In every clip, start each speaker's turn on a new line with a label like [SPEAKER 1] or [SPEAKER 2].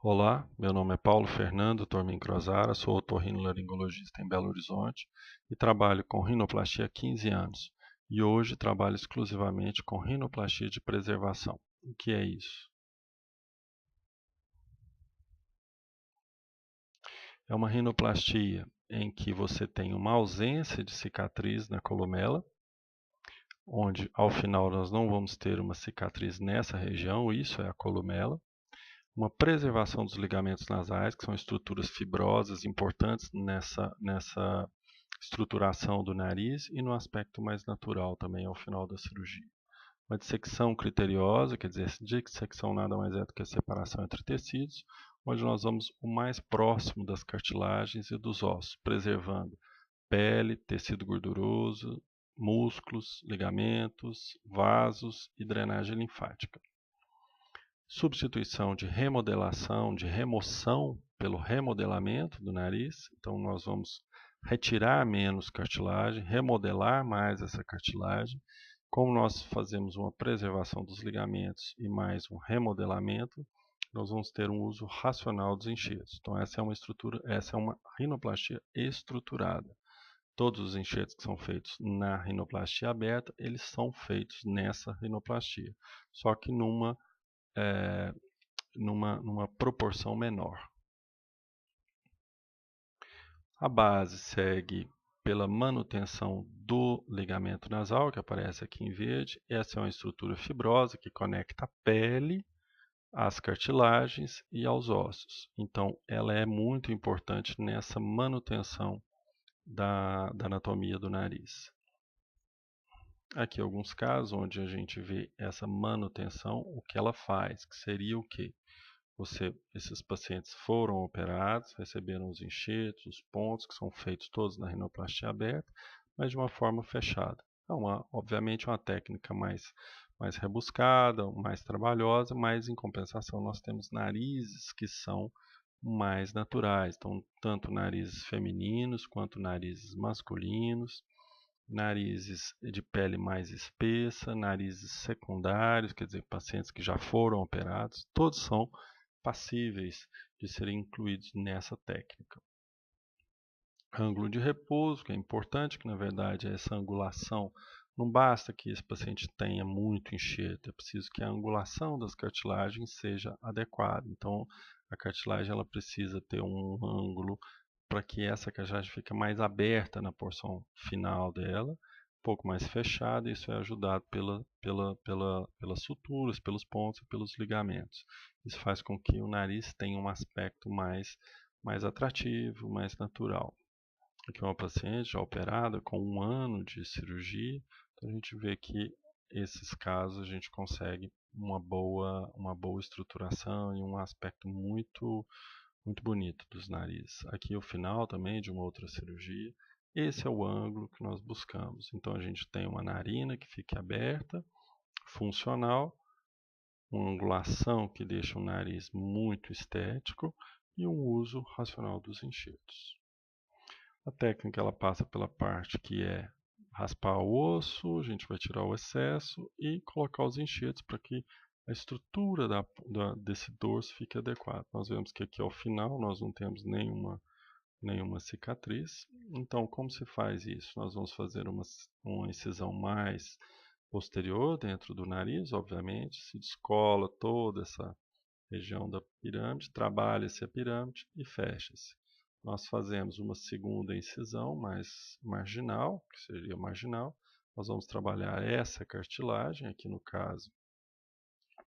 [SPEAKER 1] Olá, meu nome é Paulo Fernando Tormin Crozara, sou otorrinolaringologista em Belo Horizonte e trabalho com rinoplastia há 15 anos. E hoje trabalho exclusivamente com rinoplastia de preservação. O que é isso? É uma rinoplastia em que você tem uma ausência de cicatriz na columela, onde ao final nós não vamos ter uma cicatriz nessa região, isso é a columela. Uma preservação dos ligamentos nasais, que são estruturas fibrosas importantes nessa estruturação do nariz e no aspecto mais natural também ao final da cirurgia. Uma dissecção criteriosa, quer dizer, dissecção nada mais é do que a separação entre tecidos, onde nós vamos o mais próximo das cartilagens e dos ossos, preservando pele, tecido gorduroso, músculos, ligamentos, vasos e drenagem linfática. Substituição de remodelação, de remoção pelo remodelamento do nariz. Então, nós vamos retirar menos cartilagem, remodelar mais essa cartilagem. Como nós fazemos uma preservação dos ligamentos e mais um remodelamento, nós vamos ter um uso racional dos enxertos. Então, essa é uma rinoplastia estruturada. Todos os enxertos que são feitos na rinoplastia aberta, eles são feitos nessa rinoplastia, só que é, numa proporção menor. A base segue pela manutenção do ligamento nasal, que aparece aqui em verde. Essa é uma estrutura fibrosa que conecta a pele às cartilagens e aos ossos. Então, ela é muito importante nessa manutenção da anatomia do nariz. Aqui alguns casos onde a gente vê essa manutenção, o que ela faz, que seria o quê? Esses pacientes foram operados, receberam os enxertos, os pontos, que são feitos todos na rinoplastia aberta, mas de uma forma fechada. É obviamente uma técnica mais rebuscada, mais trabalhosa, mas em compensação nós temos narizes que são mais naturais. Então, tanto narizes femininos quanto narizes masculinos, narizes de pele mais espessa, narizes secundários, quer dizer, pacientes que já foram operados, todos são passíveis de serem incluídos nessa técnica. Ângulo de repouso, que é importante, que na verdade é essa angulação. Não basta que esse paciente tenha muito enxerto, é preciso que a angulação das cartilagens seja adequada. Então, a cartilagem ela precisa ter um ângulo para que essa cartilagem fique mais aberta na porção final dela, um pouco mais fechada. Isso é ajudado pelas suturas, pelos pontos e pelos ligamentos. Isso faz com que o nariz tenha um aspecto mais atrativo, mais natural. Aqui é uma paciente já operada com 1 ano de cirurgia. Então a gente vê que esses casos a gente consegue uma boa estruturação e um aspecto muito bonito dos narizes. Aqui o final também de uma outra cirurgia. Esse é o ângulo que nós buscamos. Então a gente tem uma narina que fique aberta, funcional, uma angulação que deixa o nariz muito estético e um uso racional dos enxertos. A técnica ela passa pela parte que é raspar o osso, a gente vai tirar o excesso e colocar os enxertos para que a estrutura desse dorso fique adequada. Nós vemos que aqui ao final nós não temos nenhuma cicatriz. Então, como se faz isso? Nós vamos fazer uma incisão mais posterior dentro do nariz, obviamente, se descola toda essa região da pirâmide, trabalha-se a pirâmide e fecha-se. Nós fazemos uma segunda incisão mais marginal, que seria marginal. Nós vamos trabalhar essa cartilagem, aqui no caso,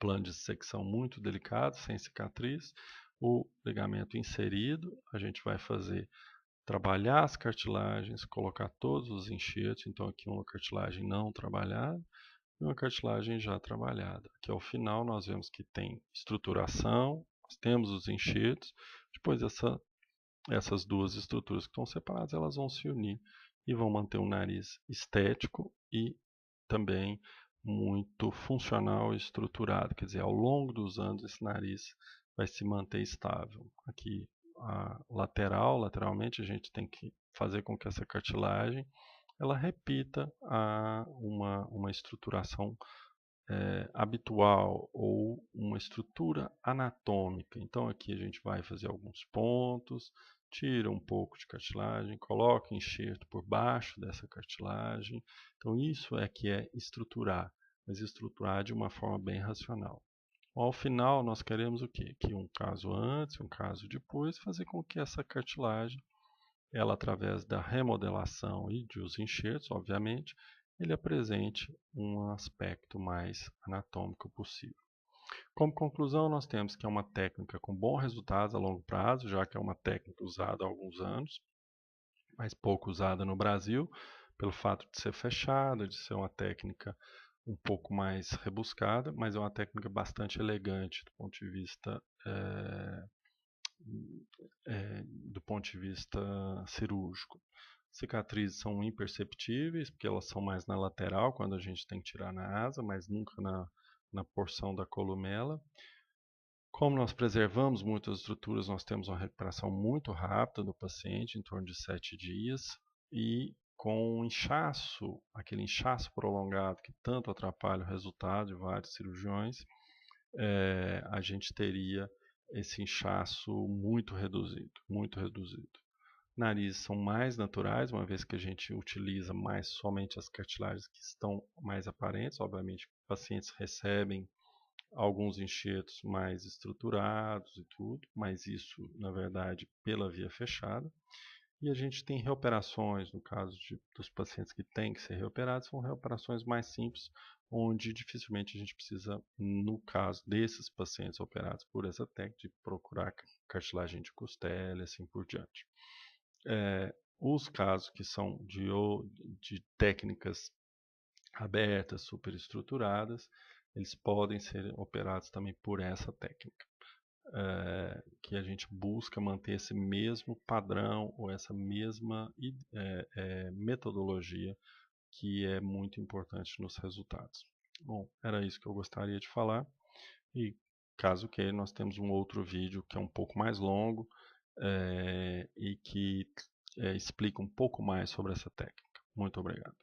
[SPEAKER 1] plano de secção muito delicado, sem cicatriz. O ligamento inserido, a gente vai trabalhar as cartilagens, colocar todos os enxertos. Então, aqui uma cartilagem não trabalhada e uma cartilagem já trabalhada. Aqui ao final nós vemos que tem estruturação, nós temos os enxertos, depois essas duas estruturas que estão separadas, elas vão se unir e vão manter um nariz estético e também muito funcional e estruturado. Quer dizer, ao longo dos anos esse nariz vai se manter estável. Aqui lateralmente a gente tem que fazer com que essa cartilagem ela repita uma estruturação habitual ou uma estrutura anatômica. Então aqui a gente vai fazer alguns pontos, tira um pouco de cartilagem, coloca enxerto por baixo dessa cartilagem. Então isso é que é estruturar, mas estruturar de uma forma bem racional. Ao final nós queremos o quê? Que um caso antes, um caso depois, fazer com que essa cartilagem, ela através da remodelação e dos enxertos, obviamente, ele apresente um aspecto mais anatômico possível. Como conclusão, nós temos que é uma técnica com bons resultados a longo prazo, já que é uma técnica usada há alguns anos, mas pouco usada no Brasil, pelo fato de ser fechada, de ser uma técnica um pouco mais rebuscada, mas é uma técnica bastante elegante do ponto de vista cirúrgico. Cicatrizes são imperceptíveis, porque elas são mais na lateral, quando a gente tem que tirar na asa, mas nunca na porção da columela. Como nós preservamos muitas estruturas, nós temos uma recuperação muito rápida do paciente, em torno de 7 dias, e com um inchaço, aquele inchaço prolongado que tanto atrapalha o resultado de vários cirurgiões, a gente teria esse inchaço muito reduzido, muito reduzido. Narizes são mais naturais, uma vez que a gente utiliza mais somente as cartilagens que estão mais aparentes. Obviamente, pacientes recebem alguns enxertos mais estruturados e tudo, mas isso, na verdade, pela via fechada. E a gente tem reoperações, no caso dos pacientes que têm que ser reoperados, são reoperações mais simples, onde dificilmente a gente precisa, no caso desses pacientes operados por essa técnica, de procurar cartilagem de costela e assim por diante. Os casos que são de técnicas abertas, superestruturadas, eles podem ser operados também por essa técnica, que a gente busca manter esse mesmo padrão ou essa mesma metodologia que é muito importante nos resultados. Bom, era isso que eu gostaria de falar e caso queira nós temos um outro vídeo que é um pouco mais longo e que explica um pouco mais sobre essa técnica. Muito obrigado.